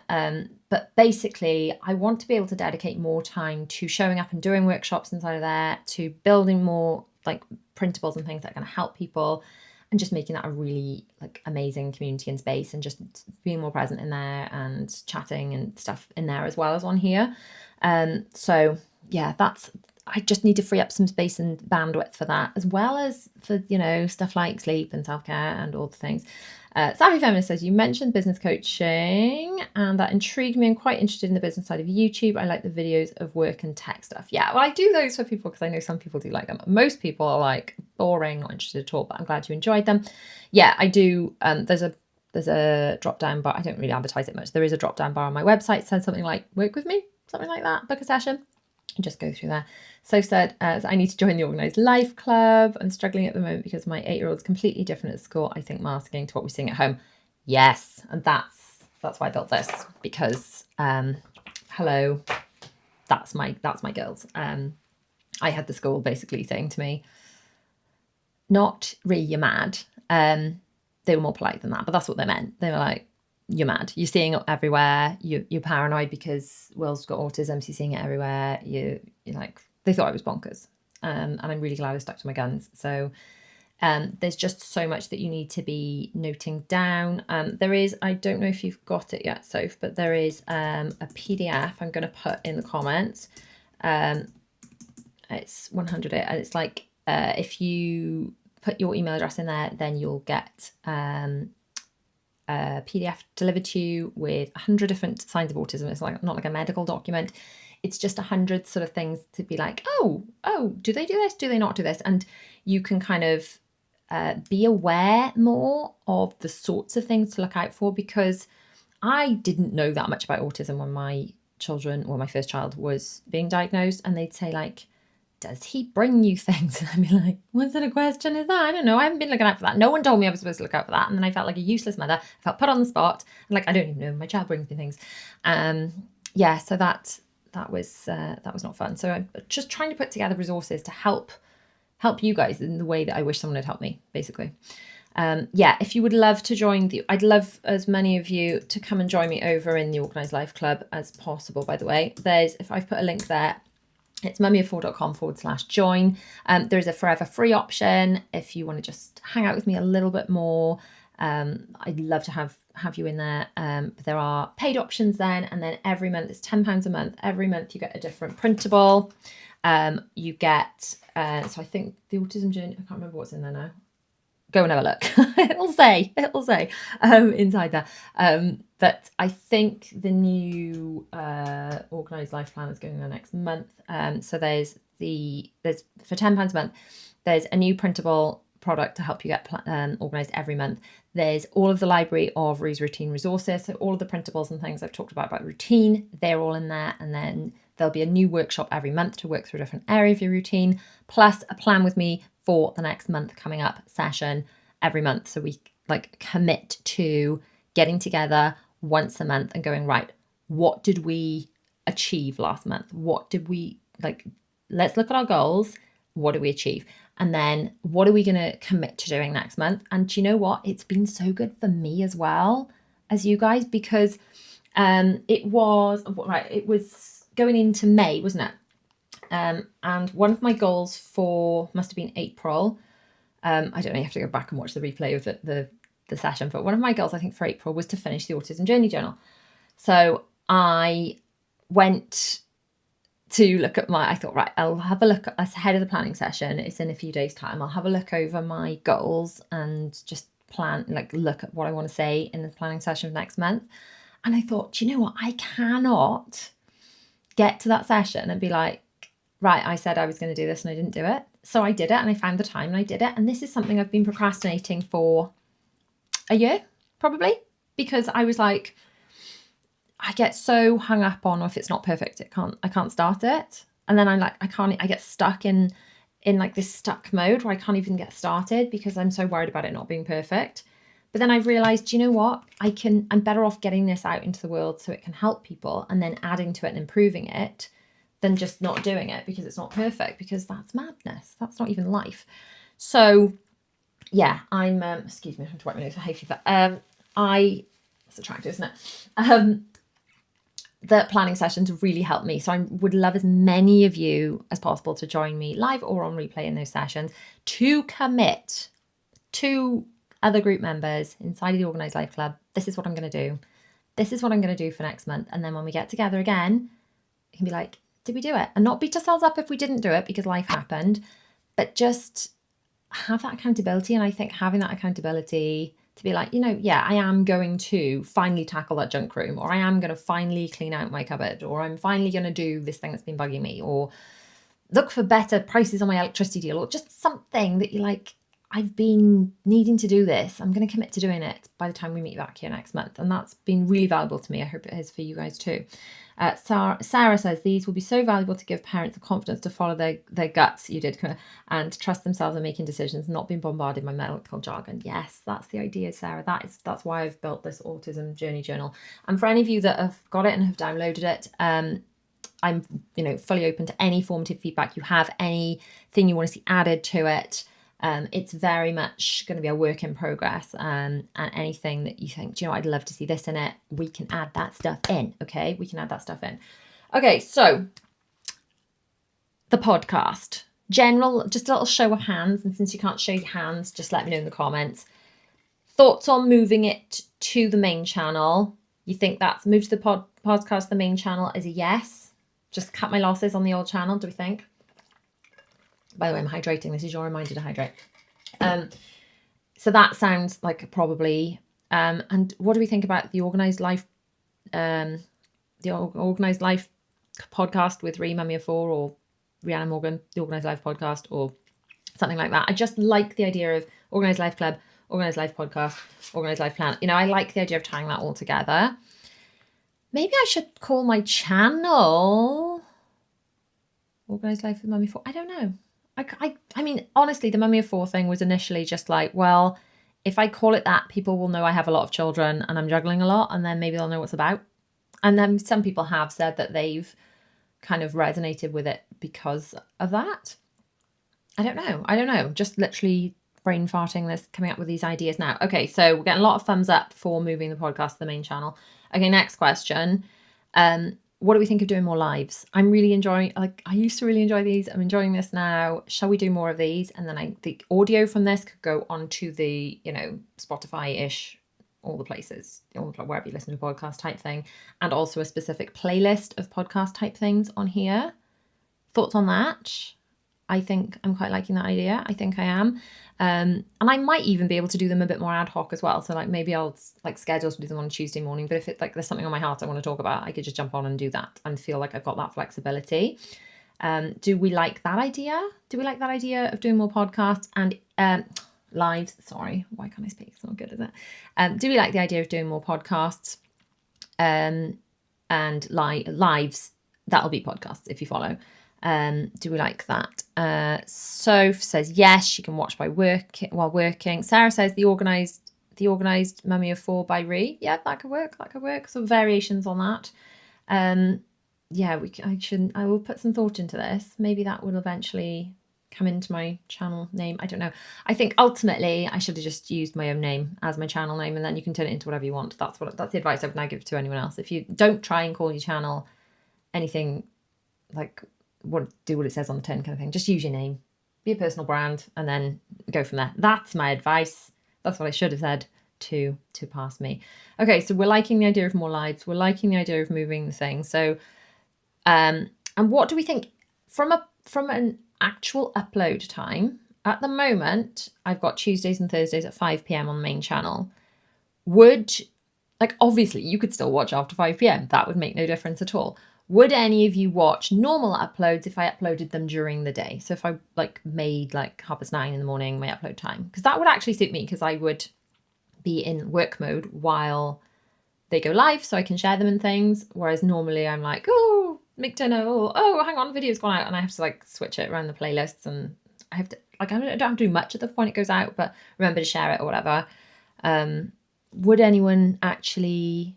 But basically, I want to be able to dedicate more time to showing up and doing workshops inside of there, to building more like printables and things that are going to help people, and just making that a really like amazing community and space, and just being more present in there and chatting and stuff in there as well as on here. So yeah, I just need to free up some space and bandwidth for that, as well as for, stuff like sleep and self-care and all the things. Savvy Feminist says, you mentioned business coaching and that intrigued me. I'm quite interested in the business side of YouTube. I like the videos of work and tech stuff. Yeah, well, I do those for people because I know some people do like them. Most people are like boring, not interested at all, but I'm glad you enjoyed them. Yeah, I do. There's a drop down bar. I don't really advertise it much. There is a drop down bar on my website. It says something like work with me, something like that, book a session. Just go through there. So said, so I need to join the Organised Life Club. I'm struggling at the moment because my 8-year-old's completely different at school. I think masking to what we're seeing at home. Yes, and that's why I built this, because hello, that's my girls. I had the school basically saying to me, not really, you're mad. They were more polite than that, but that's what they meant. They were like, you're mad. You're seeing it everywhere. You're paranoid because Will's got autism. So you're seeing it everywhere. You're like, they thought I was bonkers. And I'm really glad I stuck to my guns. So there's just so much that you need to be noting down. There is, I don't know if you've got it yet, Soph, but there is a PDF I'm going to put in the comments. It's 100, and it's like, if you put your email address in there, then you'll get a PDF delivered to you with 100 different signs of autism. It's like not like a medical document. It's just 100 sort of things to be like, oh, do they do this? Do they not do this? And you can kind of be aware more of the sorts of things to look out for, because I didn't know that much about autism when my first child was being diagnosed, and they'd say like, does he bring you things? And I'd be like, what sort of question is that? I don't know. I haven't been looking out for that. No one told me I was supposed to look out for that. And then I felt like a useless mother. I felt put on the spot. And like, I don't even know if my child brings me things. So that was not fun. So I'm just trying to put together resources to help you guys in the way that I wish someone had helped me, basically. If you would love to join I'd love as many of you to come and join me over in the Organised Life Club as possible, by the way. If I've put a link there, it's mummyoffour.com/join. There's a forever free option if you want to just hang out with me a little bit more. I'd love to have you in there. But there are paid options then, and then every month it's £10 a month. Every month you get a different printable. You get so I think the Autism Journey, I can't remember what's in there now. Go and have a look. it'll say inside there. But I think the new organised life plan is going in the next month. So there's for £10 a month, there's a new printable product to help you get organised every month. There's all of the library of Rue's routine resources. So all of the printables and things I've talked about routine, they're all in there. And then there'll be a new workshop every month to work through a different area of your routine, plus a plan with me for the next month coming up session every month. So we like commit to getting together once a month and going, right, what did we achieve last month? What did we let's look at our goals. What did we achieve? And then what are we going to commit to doing next month? And do you know what? It's been so good for me as well as you guys, because it was going into May, wasn't it? And one of my goals must have been April. I don't know, you have to go back and watch the replay of the session, but one of my goals, I think, for April was to finish the Autism Journey Journal. So I went to look at I thought, right, I'll have a look ahead of the planning session. It's in a few days' time. I'll have a look over my goals and just look at what I want to say in the planning session of next month. And I thought, do you know what? I cannot get to that session and be like, right, I said I was going to do this and I didn't do it. So I did it and I found the time and I did it. And this is something I've been procrastinating for a year, probably, because I was like, I get so hung up on if it's not perfect, I can't start it. And then I get stuck in like this stuck mode where I can't even get started because I'm so worried about it not being perfect. But then I've realized, you know what? I'm better off getting this out into the world so it can help people and then adding to it and improving it than just not doing it because it's not perfect, because that's madness. That's not even life. So yeah, I'm, excuse me, I have to wipe my nose for hay fever. It's attractive, isn't it? The planning sessions really helped me. So I would love as many of you as possible to join me live or on replay in those sessions, to commit to other group members inside of the Organised Life Club. This is what I'm going to do. This is what I'm going to do for next month. And then when we get together again, it can be like, did we do it? And not beat ourselves up if we didn't do it because life happened, but just have that accountability. And I think having that accountability to be like, yeah, I am going to finally tackle that junk room, or I am going to finally clean out my cupboard, or I'm finally going to do this thing that's been bugging me, or look for better prices on my electricity deal, or just something that you're like, I've been needing to do this. I'm going to commit to doing it by the time we meet back here next month. And that's been really valuable to me. I hope it is for you guys too. Sarah says, these will be so valuable to give parents the confidence to follow their guts, you did, and trust themselves in making decisions, not being bombarded by medical jargon. Yes, that's the idea, Sarah. That's why I've built this Autism Journey Journal. And for any of you that have got it and have downloaded it, I'm fully open to any formative feedback you have, anything you want to see added to it. It's very much going to be a work in progress, and anything that you think, I'd love to see this in it, we can add that stuff in. Okay, we can add that stuff in. Okay, so the podcast, just a little show of hands, and since you can't show your hands, just let me know in the comments. Thoughts on moving it to the main channel? You think that's moved to the podcast, the main channel, is a yes? Just cut my losses on the old channel, do we think? By the way, I'm hydrating. This is your reminder to hydrate. So that sounds like probably. And what do we think about the Organised Life, podcast with Ree, Mummy of Four, or Rhiannon Morgan, the Organised Life podcast, or something like that? I just like the idea of Organised Life Club, Organised Life podcast, Organised Life plan. I like the idea of tying that all together. Maybe I should call my channel Organised Life with Mummy of Four. I don't know. I mean, honestly, the Mummy of Four thing was initially just like, well, if I call it that, people will know I have a lot of children and I'm juggling a lot, and then maybe they'll know what it's about. And then some people have said that they've kind of resonated with it because of that. I don't know. Just literally brain farting this, coming up with these ideas now. Okay, so we're getting a lot of thumbs up for moving the podcast to the main channel. Okay, next question. What do we think of doing more lives? I'm really enjoying, I used to really enjoy these. I'm enjoying this now. Shall we do more of these? And then the audio from this could go onto the, Spotify-ish, all the places, wherever you listen to podcast type thing, and also a specific playlist of podcast type things on here. Thoughts on that? I think I'm quite liking that idea. I think I am. And I might even be able to do them a bit more ad hoc as well. So like maybe I'll like schedule to do them on a Tuesday morning, but if it's like there's something on my heart I want to talk about, I could just jump on and do that and feel like I've got that flexibility. Do we like that idea? Do we like that idea of doing more podcasts and lives? Sorry, why can't I speak? It's not good, is it? Do we like the idea of doing more podcasts and lives? That'll be podcasts if you follow. Do we like that? Soph says yes, she can watch while working. Sarah says the organized Mummy of Four by Ree. Yeah, that could work. Some variations on that. Yeah, I will put some thought into this. Maybe that will eventually come into my channel name. I don't know. I think ultimately I should have just used my own name as my channel name, and then you can turn it into whatever you want. That's the advice I would now give to anyone else. If you don't try and call your channel anything like do what it says on the tin kind of thing, just use your name, be a personal brand, and then go from there. That's my advice. That's what I should have said to pass me. Okay, so we're liking the idea of more lives. We're liking the idea of moving the thing. So and what do we think from an actual upload time? At the moment, I've got Tuesdays and Thursdays at 5 p.m. on the main channel. Obviously you could still watch after 5 p.m. That would make no difference at all. Would any of you watch normal uploads if I uploaded them during the day? So if I made 9:30 in the morning my upload time, because that would actually suit me, because I would be in work mode while they go live, so I can share them and things. Whereas normally I'm like, oh, make dinner, oh, hang on, video's gone out, and I have to switch it around the playlists, and I have to I don't have to do much at the point it goes out, but remember to share it or whatever. Would anyone actually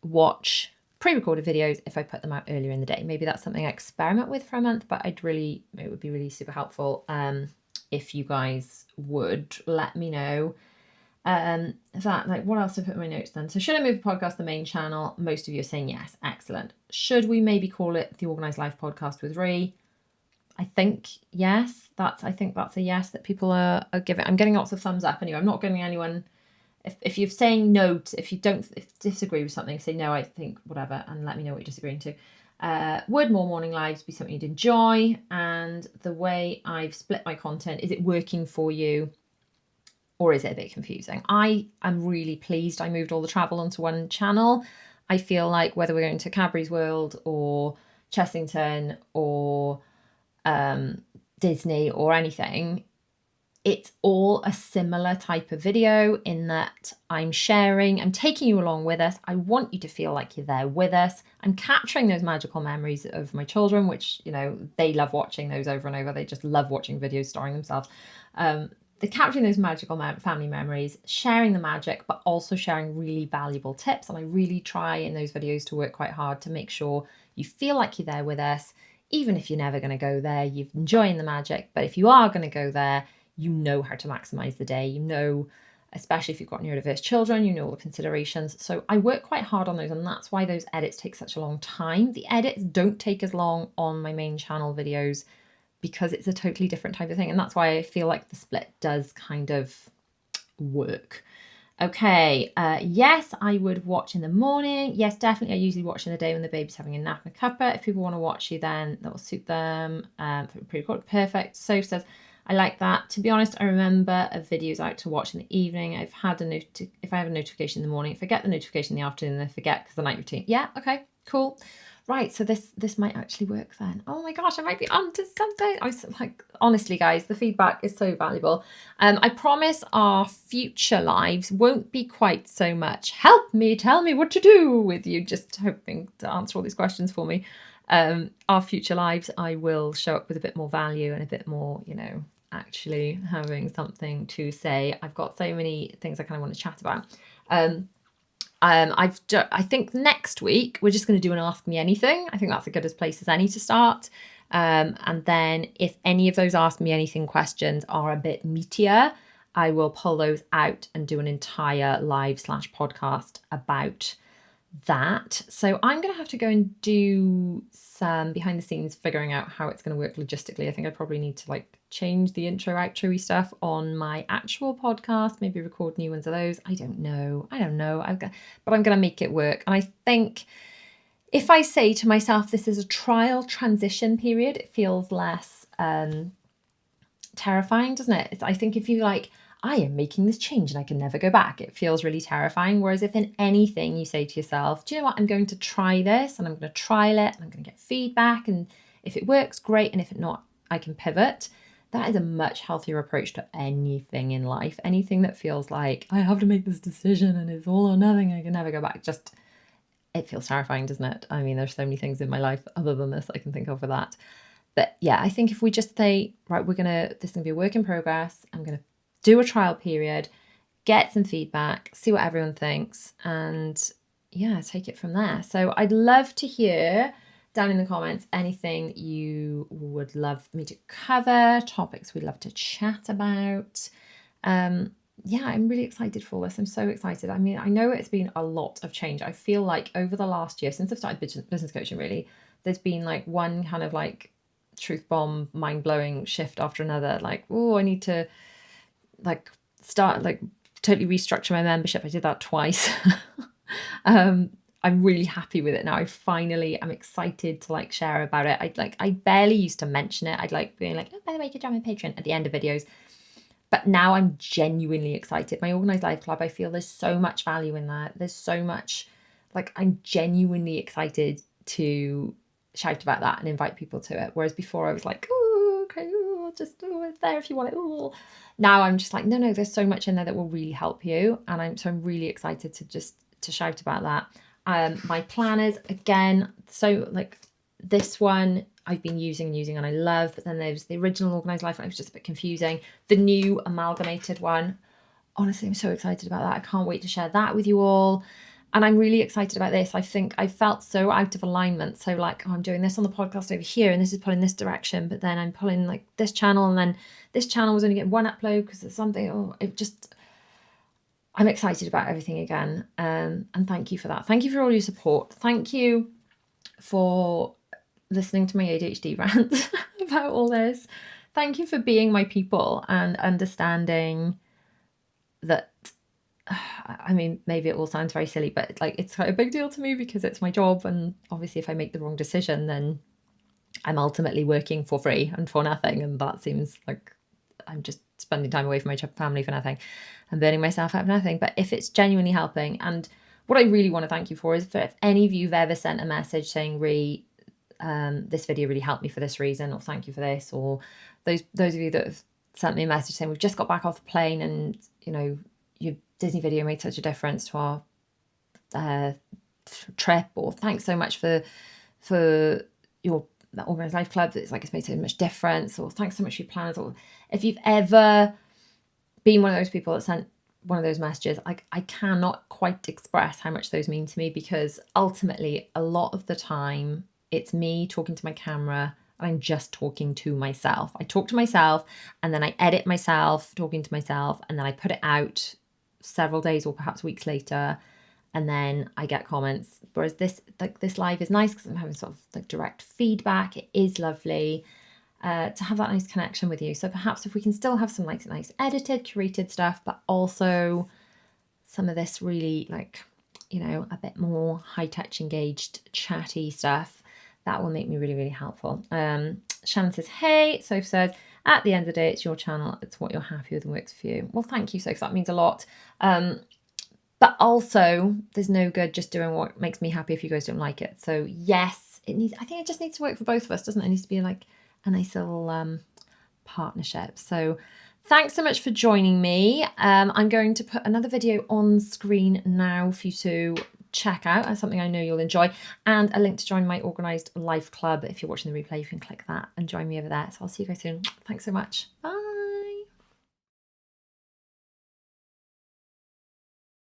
watch pre-recorded videos if I put them out earlier in the day? Maybe that's something I experiment with for a month, but it would be really super helpful if you guys would let me know. What else to put in my notes then? So should I move the podcast to the main channel? Most of you are saying yes. Excellent. Should we maybe call it the Organised Life Podcast with Ree? I think yes. I think that's a yes that people are giving. I'm getting lots of thumbs up anyway. I'm not getting anyone. If you're saying no, if you disagree with something, say no, I think whatever, and let me know what you're disagreeing to. Would more morning lives be something you'd enjoy? And the way I've split my content, is it working for you? Or is it a bit confusing? I am really pleased I moved all the travel onto one channel. I feel like whether we're going to Cadbury's World or Chessington or Disney or anything, it's all a similar type of video in that I'm taking you along with us. I want you to feel like you're there with us. I'm capturing those magical memories of my children, which, they love watching those over and over. They just love watching videos starring themselves. They're capturing those magical family memories, sharing the magic, but also sharing really valuable tips. And I really try in those videos to work quite hard to make sure you feel like you're there with us, even if you're never going to go there, you're enjoying the magic. But if you are going to go there, you know how to maximize the day, especially if you've got neurodiverse children, all the considerations. So I work quite hard on those, and that's why those edits take such a long time. The edits don't take as long on my main channel videos because it's a totally different type of thing. And that's why I feel like the split does kind of work. Okay, yes, I would watch in the morning. Yes, definitely. I usually watch in the day when the baby's having a nap and a cuppa. If people want to watch you, then that will suit them. Pre-recorded, perfect. So says, I like that. To be honest, I remember a video's out to watch in the evening. If I have a notification in the morning, if I get the notification in the afternoon, then I forget because the night routine. Yeah, okay, cool. Right, so this might actually work then. Oh my gosh, I might be onto something. I was honestly, guys, the feedback is so valuable. I promise our future lives won't be quite so much help me, tell me what to do with you, just hoping to answer all these questions for me. Our future lives, I will show up with a bit more value and a bit more, actually having something to say. I've got so many things I kind of want to chat about. I think next week we're just going to do an Ask Me Anything. I think that's a good as place as any to start. And then if any of those Ask Me Anything questions are a bit meatier, I will pull those out and do an entire live/podcast about that. So I'm going to have to go and do some behind the scenes figuring out how it's going to work logistically. I think I probably need to change the intro outro stuff on my actual podcast, maybe record new ones of those. I don't know. But I'm going to make it work. And I think if I say to myself, this is a trial transition period, it feels less terrifying, doesn't it? I think if you like, I am making this change and I can never go back, it feels really terrifying. Whereas if in anything you say to yourself, do you know what, I'm going to try this and I'm going to trial it and I'm going to get feedback, and if it works, great, and if it not, I can pivot. That is a much healthier approach to anything in life. Anything that feels like I have to make this decision and it's all or nothing, I can never go back, just, it feels terrifying, doesn't it? I mean, there's so many things in my life other than this I can think of for that. But yeah, I think if we just say, right, this is going to be a work in progress. I'm going to do a trial period, get some feedback, see what everyone thinks, and yeah, take it from there. So I'd love to hear down in the comments anything you would love me to cover, topics we'd love to chat about. Yeah, I'm really excited for this. I'm so excited. I mean, I know it's been a lot of change. I feel like over the last year, since I've started business coaching, really, there's been like one kind of like truth bomb, mind-blowing shift after another. Like, oh, I need to like start like totally restructure my membership. I did that twice. I'm really happy with it now. I'm excited to like share about it. I barely used to mention it. I'd like being like, oh, by the way, you can join my Patreon at the end of videos. But now I'm genuinely excited. My Organised Life Club, I feel there's so much value in that. There's so much, like, I'm genuinely excited to shout about that and invite people to it. Whereas before I was like, oh, okay, it's there if you want it. Ooh. Now I'm just like, no, there's so much in there that will really help you. And I'm really excited to shout about that. My planners, again, so like this one I've been using and I love, but then there's the original Organised Life, and it was just a bit confusing. The new amalgamated one, honestly, I'm so excited about that. I can't wait to share that with you all. And I'm really excited about this. I think I felt so out of alignment. So like, oh, I'm doing this on the podcast over here and this is pulling this direction, but then I'm pulling like this channel, and then this channel was only getting one upload because there's something, I'm excited about everything again. And thank you for that. Thank you for all your support. Thank you for listening to my ADHD rant about all this. Thank you for being my people and understanding that, I mean, maybe it all sounds very silly, but like it's quite a big deal to me because it's my job. And obviously if I make the wrong decision, then I'm ultimately working for free and for nothing. And that seems like I'm just spending time away from my family for nothing and burning myself out for nothing. But if it's genuinely helping, and what I really want to thank you for is, for if any of you have ever sent a message saying, this video really helped me for this reason, or thank you for this, or those of you that have sent me a message saying we've just got back off the plane and you know your Disney video made such a difference to our trip, or thanks so much for your Organised Life Club, it's like it's made so much difference, or thanks so much for your plans, or if you've ever been one of those people that sent one of those messages, like I cannot quite express how much those mean to me, because ultimately a lot of the time it's me talking to my camera and I'm just talking to myself. I talk to myself and then I edit myself talking to myself, and then I put it out several days or perhaps weeks later, and then I get comments. Whereas this live is nice because I'm having sort of like direct feedback. It is lovely to have that nice connection with you. So perhaps if we can still have some like nice edited, curated stuff, but also some of this really like, you know, a bit more high touch, engaged, chatty stuff, that will make me really, really helpful. Shannon says, hey, Soph says, at the end of the day, it's your channel. It's what you're happy with and works for you. Well, thank you, Soph. That means a lot. But also, there's no good just doing what makes me happy if you guys don't like it. So yes, I think it just needs to work for both of us, doesn't it? It needs to be like a nice little partnership. So thanks so much for joining me. I'm going to put another video on screen now for you to check out. That's something I know you'll enjoy, and a link to join my Organised Life Club. If you're watching the replay, you can click that and join me over there. So I'll see you guys soon. Thanks so much. Bye.